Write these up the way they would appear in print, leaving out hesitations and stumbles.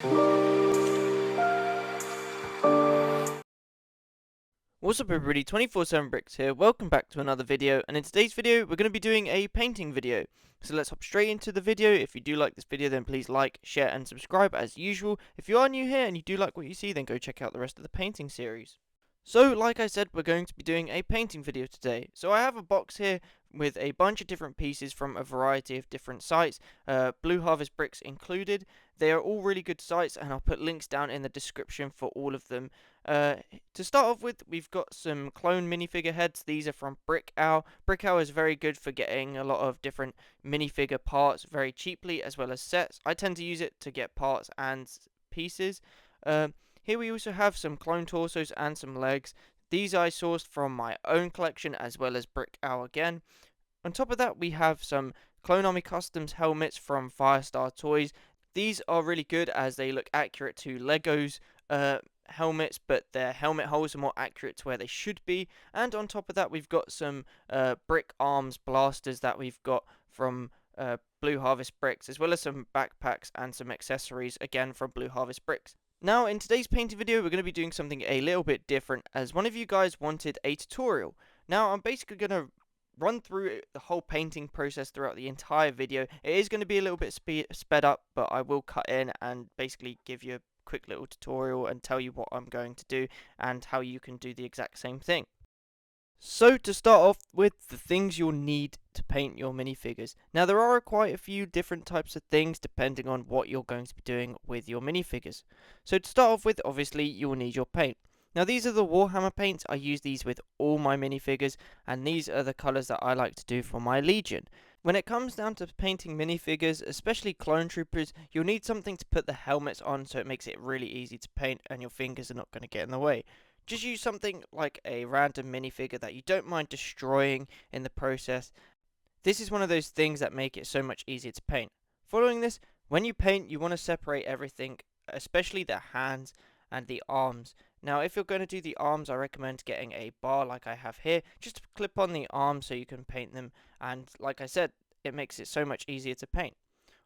What's up everybody, 24/7 Bricks here, welcome back to another video, and in today's video we're going to be doing a painting video. So let's hop straight into the video. If you do like this video then please like, share and subscribe as usual. If you are new here and you do like what you see then go check out the rest of the painting series. So like I said, we're going to be doing a painting video today. So I have a box here with a bunch of different pieces from a variety of different sites, Blueharvest bricks included. They are all really good sites and I'll put links down in the description for all of them. To start off with, we've got some clone minifigure heads. These are from Brickowl. Brickowl is very good for getting a lot of different minifigure parts very cheaply as well as sets. I tend to use it to get parts and pieces. Here we also have some clone torsos and some legs. These I sourced from my own collection as well as Brickowl again. On top of that we have some Clone Army Customs helmets from Firestartoys. These are really good as they look accurate to Lego's helmets, but their helmet holes are more accurate to where they should be. And on top of that we've got some brick arms blasters that we've got from Blueharvest bricks, as well as some backpacks and some accessories again from Blueharvest bricks. Now in today's painting video we're going to be doing something a little bit different, as one of you guys wanted a tutorial. Now I'm basically going to run through the whole painting process throughout the entire video. It is going to be a little bit sped up, but I will cut in and basically give you a quick little tutorial and tell you what I'm going to do and how you can do the exact same thing. So to start off with, the things you'll need to paint your minifigures. Now there are quite a few different types of things depending on what you're going to be doing with your minifigures. So to start off with, obviously you'll need your paint. Now these are the Warhammer paints. I use these with all my minifigures, and these are the colours that I like to do for my Legion. When it comes down to painting minifigures, especially clone troopers, you'll need something to put the helmets on so it makes it really easy to paint and your fingers are not going to get in the way. Just use something like a random minifigure that you don't mind destroying in the process. This is one of those things that make it so much easier to paint. Following this, when you paint you want to separate everything, especially the hands and the arms. Now if you're going to do the arms, I recommend getting a bar like I have here, just to clip on the arms so you can paint them, and like I said, it makes it so much easier to paint.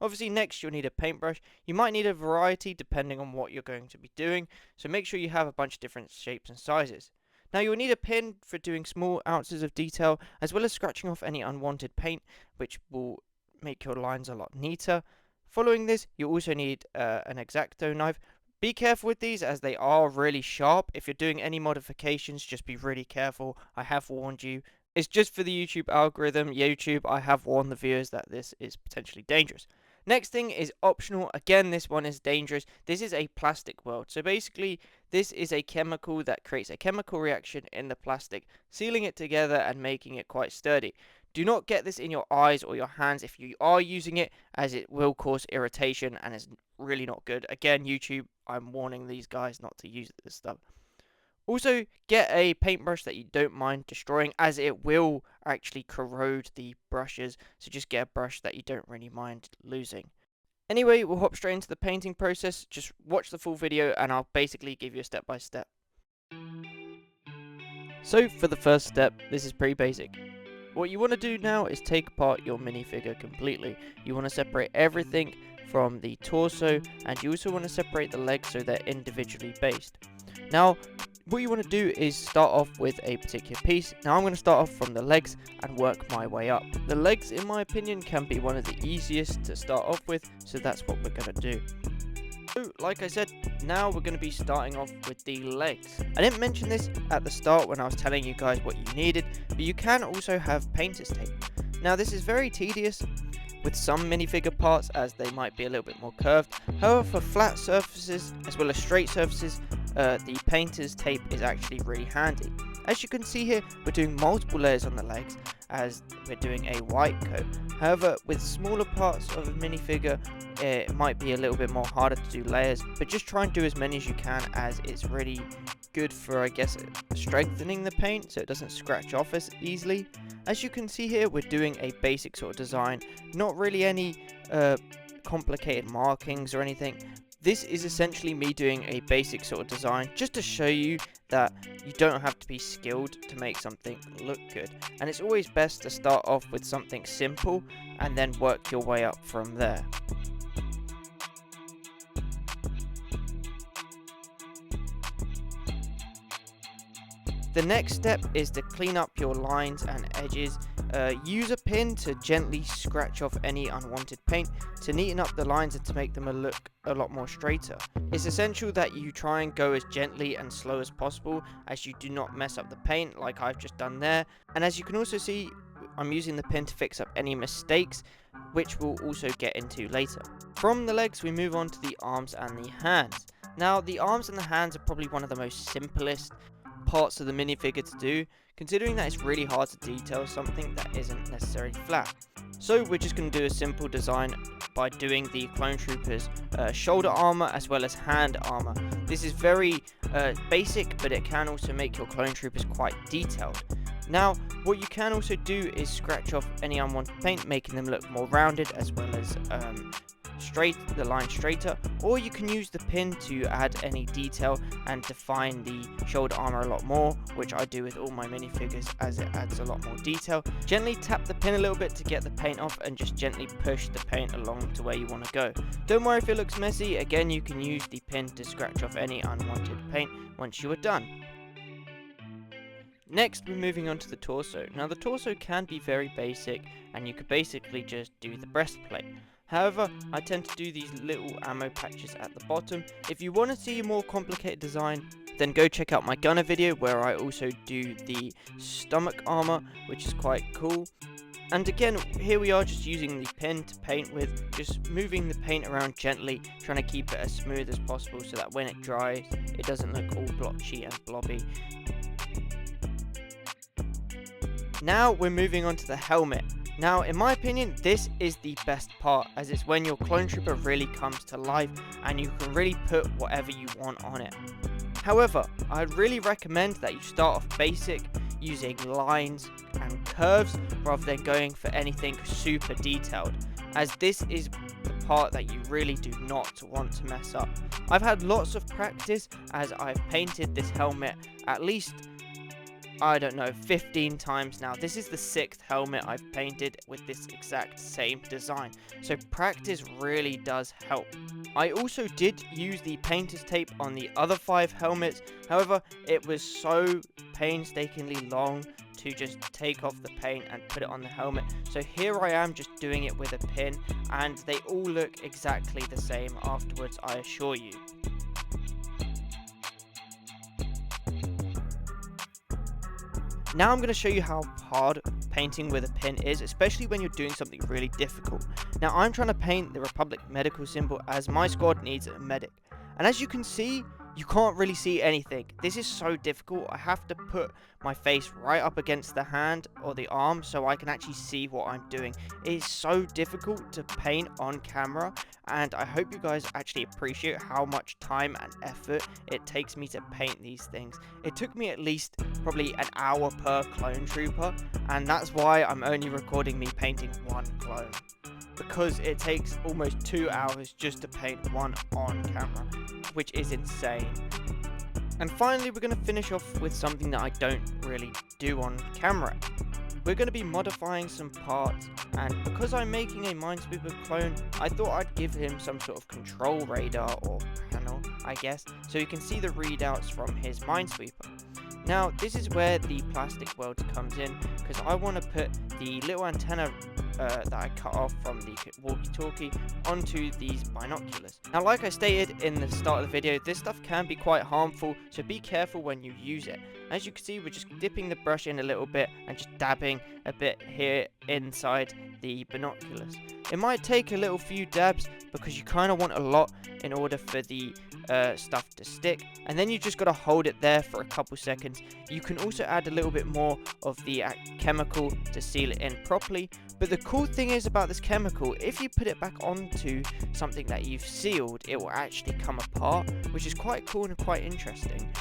Obviously next you'll need a paintbrush. You might need a variety depending on what you're going to be doing, so make sure you have a bunch of different shapes and sizes. Now you'll need a pin for doing small ounces of detail, as well as scratching off any unwanted paint, which will make your lines a lot neater. Following this, you also need an X-Acto knife. Be careful with these as they are really sharp. If you're doing any modifications, just be really careful. I have warned you. It's just for the YouTube algorithm. YouTube, I have warned the viewers that this is potentially dangerous. Next thing is optional. Again, this one is dangerous. This is a plastic weld. So basically, this is a chemical that creates a chemical reaction in the plastic, sealing it together and making it quite sturdy. Do not get this in your eyes or your hands if you are using it, as it will cause irritation and is really not good. Again, YouTube, I'm warning these guys not to use this stuff. Also, get a paintbrush that you don't mind destroying, as it will actually corrode the brushes, so just get a brush that you don't really mind losing. Anyway, we'll hop straight into the painting process. Just watch the full video and I'll basically give you a step by step. So for the first step, this is pretty basic. What you want to do now is take apart your minifigure completely. You want to separate everything from the torso, and you also want to separate the legs so they're individually based. Now, what you want to do is start off with a particular piece. Now I'm going to start off from the legs and work my way up. The legs, in my opinion, can be one of the easiest to start off with, so that's what we're going to do. So, like I said, now we're going to be starting off with the legs. I didn't mention this at the start when I was telling you guys what you needed, but you can also have painter's tape. Now this is very tedious with some minifigure parts, as they might be a little bit more curved. However, for flat surfaces as well as straight surfaces, the painter's tape is actually really handy. As you can see here, we're doing multiple layers on the legs as we're doing a white coat. However, with smaller parts of a minifigure, it might be a little bit more harder to do layers, but just try and do as many as you can, as it's really good for, I guess, strengthening the paint so it doesn't scratch off as easily. As you can see here, we're doing a basic sort of design, not really any complicated markings or anything. This is essentially me doing a basic sort of design just to show you that you don't have to be skilled to make something look good. And it's always best to start off with something simple and then work your way up from there. The next step is to clean up your lines and edges. Use a pin to gently scratch off any unwanted paint to neaten up the lines and to make them look a lot more straighter. It's essential that you try and go as gently and slow as possible, as you do not mess up the paint like I've just done there. And as you can also see, I'm using the pin to fix up any mistakes, which we'll also get into later. From the legs, we move on to the arms and the hands. Now, the arms and the hands are probably one of the most simplest parts of the minifigure to do, considering that it's really hard to detail something that isn't necessarily flat. So we're just going to do a simple design by doing the clone troopers shoulder armor as well as hand armor. This is very basic, but it can also make your clone troopers quite detailed. Now, what you can also do is scratch off any unwanted paint, making them look more rounded as well as the line straighter, or you can use the pin to add any detail and define the shoulder armor a lot more, which I do with all my minifigures as it adds a lot more detail. Gently tap the pin a little bit to get the paint off and just gently push the paint along to where you want to go. Don't worry if it looks messy, again you can use the pin to scratch off any unwanted paint once you are done. Next, we're moving on to the torso. Now, the torso can be very basic, and you could basically just do the breastplate. However, I tend to do these little ammo patches at the bottom. If you want to see a more complicated design, then go check out my gunner video, where I also do the stomach armor, which is quite cool. And again, here we are just using the pin to paint with, just moving the paint around gently, trying to keep it as smooth as possible so that when it dries, it doesn't look all blotchy and blobby. Now we're moving on to the helmet. Now, in my opinion, this is the best part, as it's when your clone trooper really comes to life and you can really put whatever you want on it. However, I'd really recommend that you start off basic, using lines and curves rather than going for anything super detailed, as this is the part that you really do not want to mess up. I've had lots of practice as I've painted this helmet at least, I don't know, 15 times now. This is the 6th helmet I've painted with this exact same design, so practice really does help. I also did use the painter's tape on the other 5 helmets, however, it was so painstakingly long to just take off the paint and put it on the helmet, so here I am just doing it with a pin, and they all look exactly the same afterwards, I assure you. Now I'm going to show you how hard painting with a pin is, especially when you're doing something really difficult. Now I'm trying to paint the Republic medical symbol, as my squad needs a medic. And as you can see, you can't really see anything. This is so difficult. I have to put my face right up against the hand or the arm so I can actually see what I'm doing. It is so difficult to paint on camera, and I hope you guys actually appreciate how much time and effort it takes me to paint these things. It took me at least probably an hour per clone trooper, and that's why I'm only recording me painting one clone, because it takes almost 2 hours just to paint one on camera, which is insane. And finally, we're going to finish off with something that I don't really do on camera. We're going to be modifying some parts, and because I'm making a Minesweeper clone, I thought I'd give him some sort of control radar or panel, I guess, so you can see the readouts from his Minesweeper. Now, this is where the plastic weld comes in, because I want to put the little antenna that I cut off from the walkie-talkie onto these binoculars. Now, like I stated in the start of the video, this stuff can be quite harmful, so be careful when you use it. As you can see, we're just dipping the brush in a little bit and just dabbing a bit here inside the binoculars. It might take a little few dabs because you kind of want a lot in order for the stuff to stick, and then you just got to hold it there for a couple seconds. You can also add a little bit more of the chemical to seal it in properly, but the cool thing is about this chemical, if you put it back onto something that you've sealed, it will actually come apart, which is quite cool and quite interesting.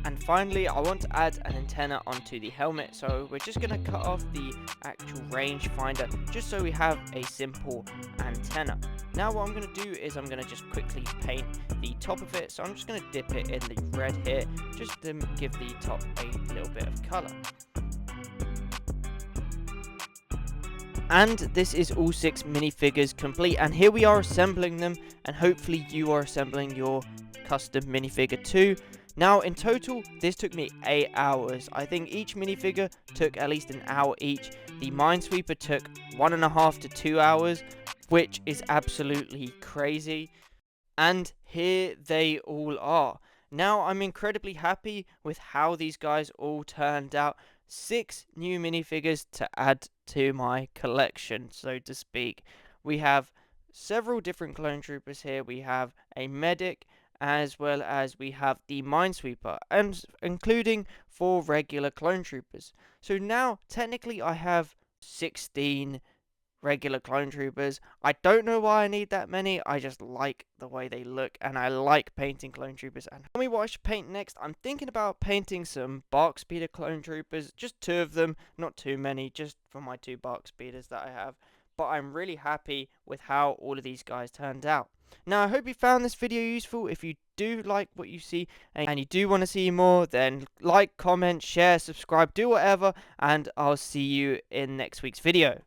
And finally, I want to add an antenna onto the helmet, so we're just going to cut off the actual rangefinder just so we have a simple antenna. Now what I'm going to do is I'm going to just quickly paint the top of it, so I'm just going to dip it in the red here just to give the top a little bit of colour. And this is all 6 minifigures complete, and here we are assembling them, and hopefully you are assembling your custom minifigure 2. Now, in total, this took me 8 hours. I think each minifigure took at least an hour each. The Minesweeper took 1.5 to 2 hours, which is absolutely crazy. And here they all are. Now, I'm incredibly happy with how these guys all turned out. 6 new minifigures to add to my collection, so to speak. We have several different clone troopers here. We have a medic, as well as we have the Minesweeper, and including 4 regular clone troopers. So now, technically, I have 16 regular clone troopers. I don't know why I need that many. I just like the way they look, and I like painting clone troopers. And tell me what I should paint next. I'm thinking about painting some bark speeder clone troopers, just 2 of them, not too many, just for my 2 bark speeders that I have. But I'm really happy with how all of these guys turned out. Now, I hope you found this video useful. If you do like what you see and you do want to see more, then like, comment, share, subscribe, do whatever, and I'll see you in next week's video.